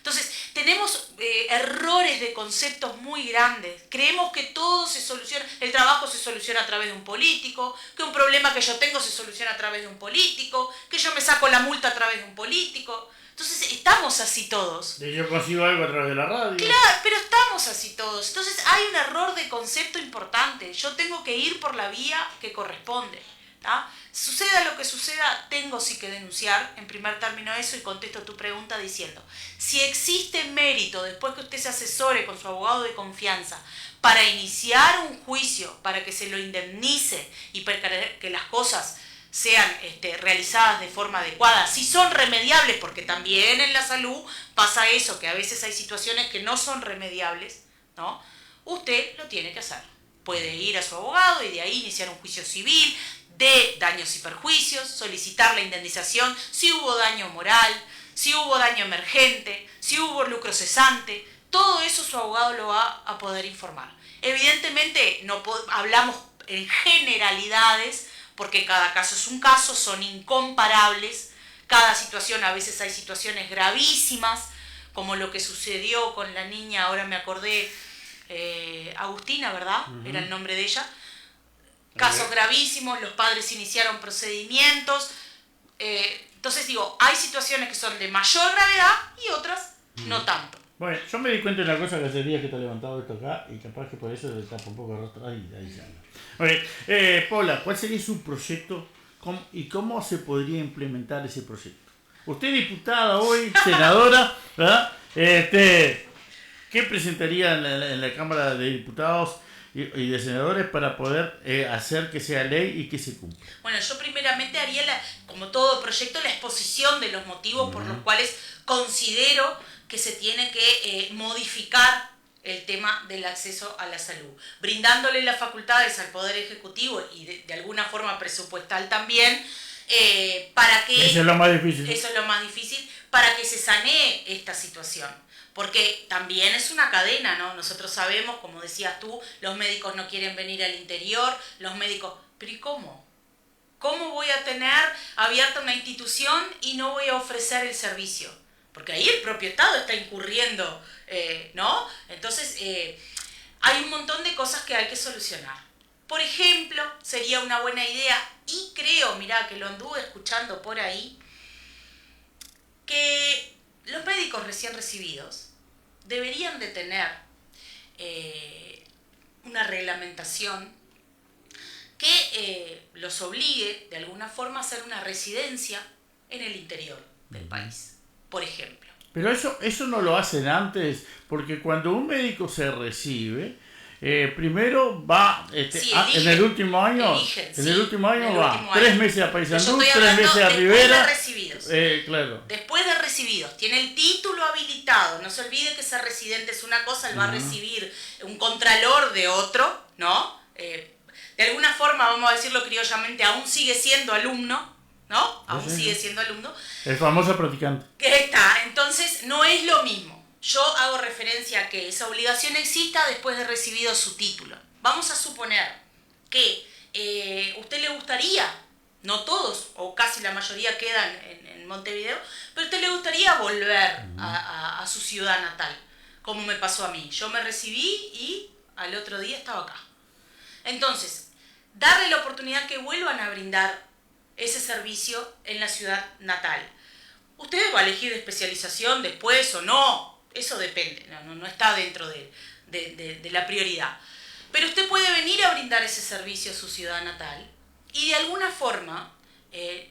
Entonces, tenemos errores de conceptos muy grandes. Creemos que todo se soluciona, el trabajo se soluciona a través de un político, que un problema que yo tengo se soluciona a través de un político, que yo me saco la multa a través de un político. Entonces, estamos así todos. Yo consigo algo a través de la radio. Claro, pero estamos así todos. Entonces, hay un error de concepto importante. Yo tengo que ir por la vía que corresponde. ¿Tá? Suceda lo que suceda, tengo sí que denunciar, en primer término eso, y contesto tu pregunta diciendo, si existe mérito después que usted se asesore con su abogado de confianza para iniciar un juicio, para que se lo indemnice y para que las cosas sean realizadas de forma adecuada, si son remediables, porque también en la salud pasa eso, que a veces hay situaciones que no son remediables, ¿no? Usted lo tiene que hacer. Puede ir a su abogado y de ahí iniciar un juicio civil de daños y perjuicios, solicitar la indemnización si hubo daño moral, si hubo daño emergente, si hubo lucro cesante, todo eso su abogado lo va a poder informar. Evidentemente no hablamos en generalidades porque cada caso es un caso, son incomparables, cada situación, a veces hay situaciones gravísimas, como lo que sucedió con la niña, ahora me acordé, Agustina, ¿verdad? Era el nombre de ella. Casos gravísimos, los padres iniciaron procedimientos. Entonces digo, hay situaciones que son de mayor gravedad y otras no tanto. Bueno, yo me di cuenta de una cosa que hace días que está levantado esto acá y capaz que por eso le tapa un poco el rostro. Ahí ya anda. Bueno, Paula, ¿cuál sería su proyecto y cómo se podría implementar ese proyecto? Usted es diputada hoy, senadora, ¿verdad? ¿Qué presentaría en la Cámara de Diputados y de senadores para poder hacer que sea ley y que se cumpla? Bueno, yo primeramente haría, como todo proyecto, la exposición de los motivos por los cuales considero que se tiene que modificar el tema del acceso a la salud, brindándole las facultades al Poder Ejecutivo y de alguna forma presupuestal también, para que... Eso es lo más difícil. Eso es lo más difícil, para que se sanee esta situación. Porque también es una cadena, ¿no? Nosotros sabemos, como decías tú, los médicos no quieren venir al interior, los médicos... ¿Pero y cómo? ¿Cómo voy a tener abierta una institución y no voy a ofrecer el servicio? Porque ahí el propio Estado está incurriendo, ¿no? Entonces, hay un montón de cosas que hay que solucionar. Por ejemplo, sería una buena idea, y creo, mirá, que lo anduve escuchando por ahí, que los médicos recién recibidos deberían de tener una reglamentación que los obligue de alguna forma a hacer una residencia en el interior del país, por ejemplo. Pero eso no lo hacen antes, porque cuando un médico se recibe, primero va, en el último año, va 3 meses a Paysandú, 3 meses a Rivera. Recibidos. Claro. Después de recibidos, tiene el título habilitado. No se olvide que ser residente es una cosa, él va a recibir un contralor de otro, ¿no? De alguna forma, vamos a decirlo criollamente, aún sigue siendo alumno, ¿no? Aún sigue siendo alumno. El famoso practicante. Que está, entonces no es lo mismo. Yo hago referencia a que esa obligación exista después de recibido su título. Vamos a suponer que usted le gustaría, no todos, o casi la mayoría quedan en Montevideo, pero a usted le gustaría volver a su ciudad natal, como me pasó a mí. Yo me recibí y al otro día estaba acá. Entonces, darle la oportunidad que vuelvan a brindar ese servicio en la ciudad natal. Usted va a elegir especialización después o no. Eso depende, no está dentro de la prioridad. Pero usted puede venir a brindar ese servicio a su ciudad natal y de alguna forma,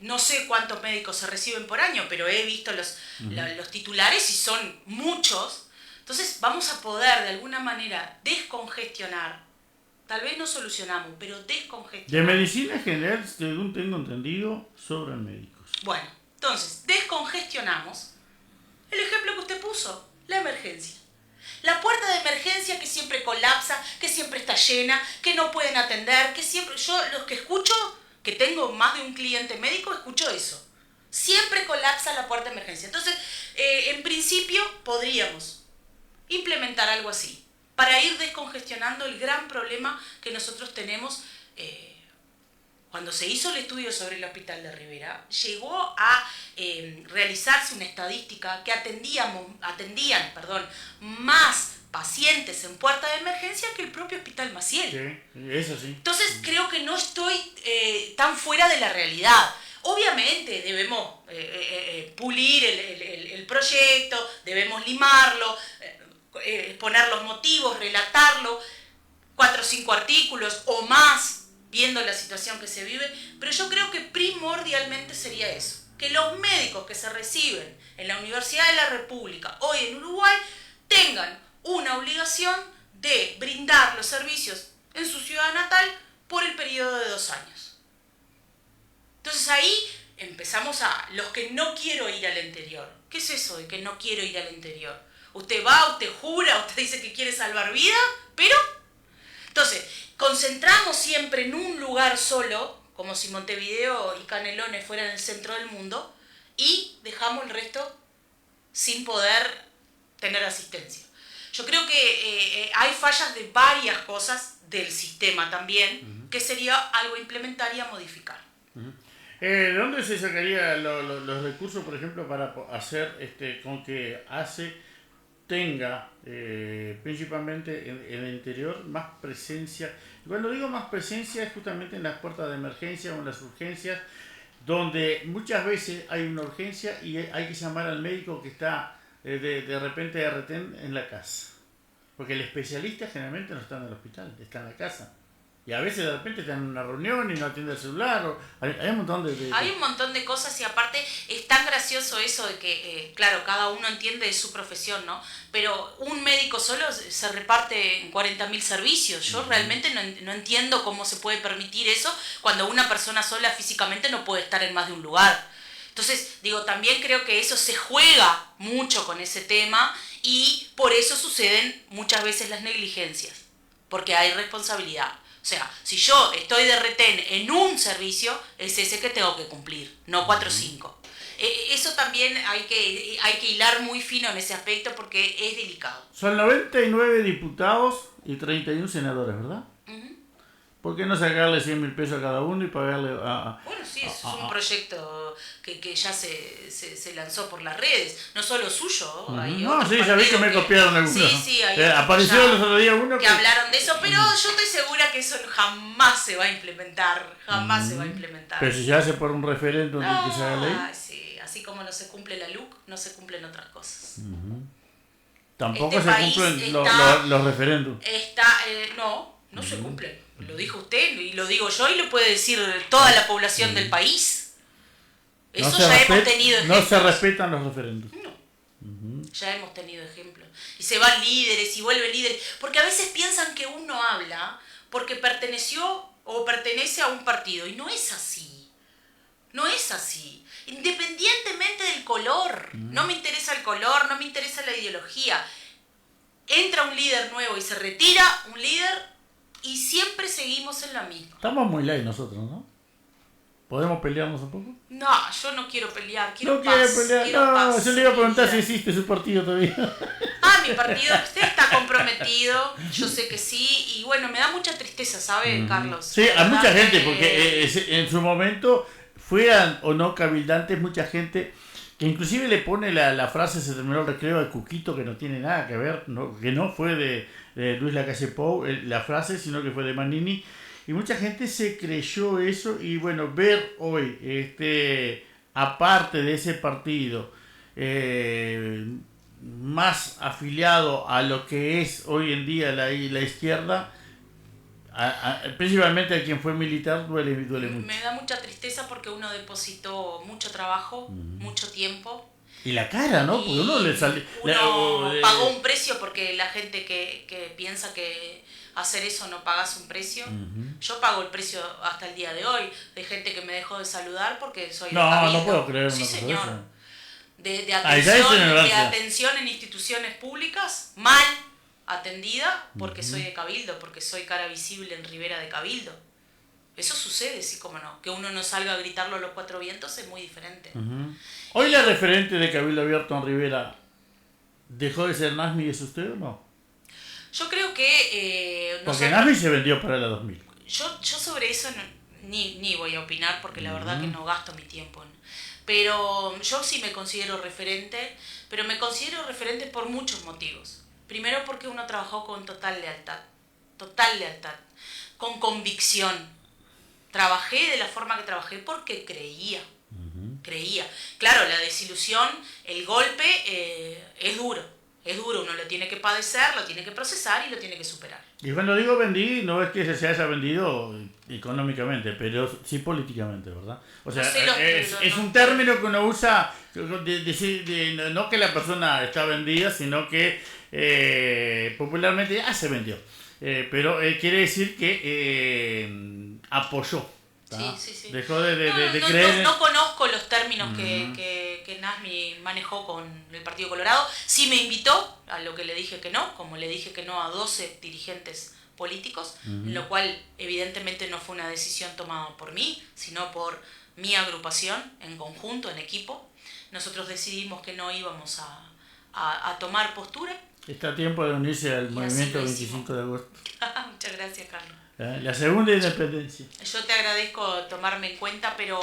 no sé cuántos médicos se reciben por año, pero he visto los titulares y son muchos. Entonces vamos a poder de alguna manera descongestionar, tal vez no solucionamos, pero descongestionar. De medicina general, según tengo entendido, sobran médicos. Bueno, entonces descongestionamos el ejemplo que usted puso. La emergencia. La puerta de emergencia que siempre colapsa, que siempre está llena, que no pueden atender, que siempre... Yo los que escucho, que tengo más de un cliente médico, escucho eso. Siempre colapsa la puerta de emergencia. Entonces, en principio, podríamos implementar algo así, para ir descongestionando el gran problema que nosotros tenemos cuando se hizo el estudio sobre el hospital de Rivera, llegó a realizarse una estadística que atendían más pacientes en puerta de emergencia que el propio Hospital Maciel. Sí, eso sí. Entonces creo que no estoy tan fuera de la realidad. Obviamente debemos pulir el proyecto, debemos limarlo, poner los motivos, relatarlo, 4 o 5 artículos o más, viendo la situación que se vive, pero yo creo que primordialmente sería eso, que los médicos que se reciben en la Universidad de la República hoy en Uruguay tengan una obligación de brindar los servicios en su ciudad natal por el periodo de 2 años. Entonces ahí empezamos a los que no quiero ir al interior. ¿Qué es eso de que no quiero ir al interior? Usted va, usted jura, usted dice que quiere salvar vida, pero... Entonces, concentramos siempre en un lugar solo, como si Montevideo y Canelones fueran el centro del mundo, y dejamos el resto sin poder tener asistencia. Yo creo que hay fallas de varias cosas del sistema también, que sería algo a implementar y a modificar. ¿De dónde se sacarían los recursos, por ejemplo, para hacer con que ACE tenga principalmente en el interior más presencia? Cuando digo más presencia es justamente en las puertas de emergencia o en las urgencias, donde muchas veces hay una urgencia y hay que llamar al médico que está de repente de retén en la casa, porque el especialista generalmente no está en el hospital, está en la casa. Y a veces de repente están en una reunión y no atiende el celular. Hay un montón de... Hay un montón de cosas y aparte es tan gracioso eso de que, claro, cada uno entiende de su profesión, ¿no? Pero un médico solo se reparte en 40.000 servicios. Yo realmente no entiendo cómo se puede permitir eso cuando una persona sola físicamente no puede estar en más de un lugar. Entonces, digo, también creo que eso se juega mucho con ese tema y por eso suceden muchas veces las negligencias, porque hay responsabilidad. O sea, si yo estoy de retén en un servicio, es ese que tengo que cumplir, no 4 o 5. Eso también hay que hilar muy fino en ese aspecto porque es delicado. Son 99 diputados y 31 senadores, ¿verdad? ¿Por qué no sacarle 100.000 pesos a cada uno y pagarle a... Bueno, sí, es un proyecto que ya se lanzó por las redes, no solo suyo. Hay no, sí, ya vi que me copiaron algunos. Sí, hay apareció los otros días uno que hablaron de eso, pero yo estoy segura que eso jamás se va a implementar, se va a implementar. Pero si se hace por un referéndum que se haga ley. Sí, así como no se cumple la LUC, no se cumplen otras cosas. Tampoco se cumplen los referéndums. No se cumplen. Lo dijo usted y lo digo yo y lo puede decir toda la población del país. Eso ya hemos tenido ejemplos. No se respetan los referéndums. No. Ya hemos tenido ejemplos. Y se van líderes y vuelven líderes. Porque a veces piensan que uno habla porque perteneció o pertenece a un partido. Y no es así. No es así. Independientemente del color. No me interesa el color, no me interesa la ideología. Entra un líder nuevo y se retira un líder y siempre seguimos en la misma. Estamos muy light nosotros, ¿no? ¿Podemos pelearnos un poco? No, yo no quiero pelear, quiero no paz. Pelear. Quiero paz, yo le iba a preguntar si existe su partido todavía. Mi partido, usted está comprometido, yo sé que sí, y bueno, me da mucha tristeza, ¿sabe, Carlos? Sí, a mucha gente, porque en su momento, fueran o no cabildantes, mucha gente que inclusive le pone la frase, se terminó el recreo de Cuquito, que no tiene nada que ver, que no fue de Luis Lacalle Pou, la frase, sino que fue de Manini, y mucha gente se creyó eso, y bueno, ver hoy, aparte de ese partido, más afiliado a lo que es hoy en día la izquierda, principalmente a quien fue militar, duele mucho. Me da mucha tristeza porque uno depositó mucho trabajo, mucho tiempo. Y la cara, ¿no? Porque uno le salió... Uno pagó un precio porque la gente que piensa que hacer eso no pagas un precio. Yo pago el precio hasta el día de hoy de gente que me dejó de saludar porque soy... No puedo creer una Sí, cosa señor. De atención en instituciones públicas, mal atendida porque soy de Cabildo, porque soy cara visible en Rivera de Cabildo. Eso sucede, sí, como no. Que uno no salga a gritarlo a los 4 vientos es muy diferente. ¿Hoy la referente de Cabildo Abierto en Rivera dejó de ser Nasmi y es usted o no? Yo creo que... porque Nasmi se vendió para la 2000. Yo sobre eso ni voy a opinar porque la verdad que no gasto mi tiempo. Pero yo sí me considero referente, pero me considero referente por muchos motivos. Primero porque uno trabajó con total lealtad, con convicción. Trabajé de la forma que trabajé porque creía. Claro, la desilusión, el golpe es duro, uno lo tiene que padecer, lo tiene que procesar y lo tiene que superar. Y cuando digo vendí, no es que se haya vendido económicamente, pero sí políticamente, ¿verdad? O sea, es un término que uno usa, no que la persona está vendida, sino que popularmente ya se vendió. Pero quiere decir que apoyó. Sí. Dejó de creer. No conozco los términos que Nasmi manejó con el Partido Colorado. Sí me invitó, a lo que le dije que no, como le dije que no a 12 dirigentes políticos, lo cual evidentemente no fue una decisión tomada por mí, sino por mi agrupación en conjunto, en equipo. Nosotros decidimos que no íbamos a tomar postura. Está a tiempo de unirse al movimiento 25 de agosto. Muchas gracias, Carlos. La segunda independencia. Yo te agradezco tomarme en cuenta, pero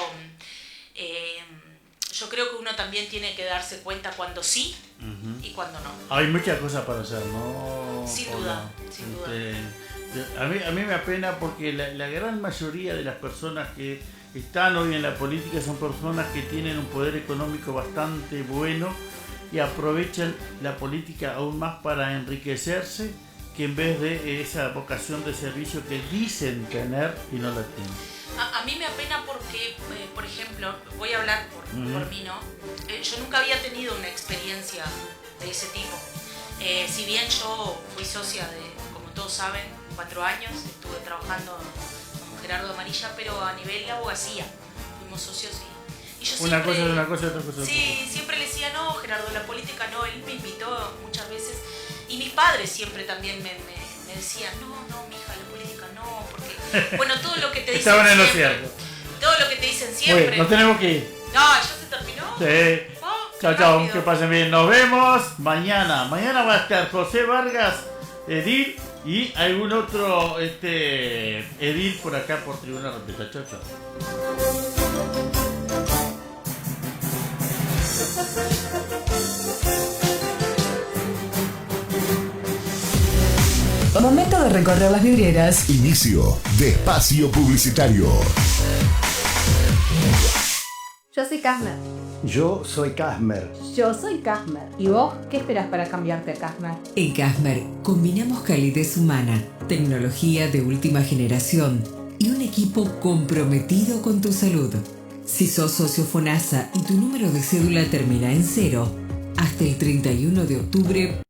yo creo que uno también tiene que darse cuenta cuando sí y cuando no. Hay muchas cosas para hacer, ¿no? Sin duda. A mí me apena porque la gran mayoría de las personas que están hoy en la política son personas que tienen un poder económico bastante bueno y aprovechan la política aún más para enriquecerse, que en vez de esa vocación de servicio que dicen tener y no la tienen. A mí me apena porque, por ejemplo, voy a hablar por mí, ¿no? Yo nunca había tenido una experiencia de ese tipo. Si bien yo fui socia de, como todos saben, 4 años, estuve trabajando con Gerardo Amarilla, pero a nivel de abogacía, fuimos socios y yo una siempre, cosa es una cosa y otra cosa. Sí, siempre le decía, no, Gerardo, la política no. Él me invitó muchas veces. Y mis padres siempre también me decían, no, mija, la política no, porque, bueno, todo lo que te dicen Estaban en lo siempre. cierto. Todo lo que te dicen siempre. Bueno, nos tenemos que ir. No, ¿ya se terminó? Sí. Chao, Rápido. que pasen bien. Nos vemos mañana. Mañana va a estar José Vargas, edil, y algún otro edil por acá por Tribuna Repleta. Chao. Momento de recorrer las vidrieras. Inicio de espacio publicitario. Yo soy Casmer. Yo soy Casmer. Yo soy Casmer. ¿Y vos qué esperás para cambiarte a Casmer? En Casmer combinamos calidez humana, tecnología de última generación y un equipo comprometido con tu salud. Si sos socio FONASA y tu número de cédula termina en 0, hasta el 31 de octubre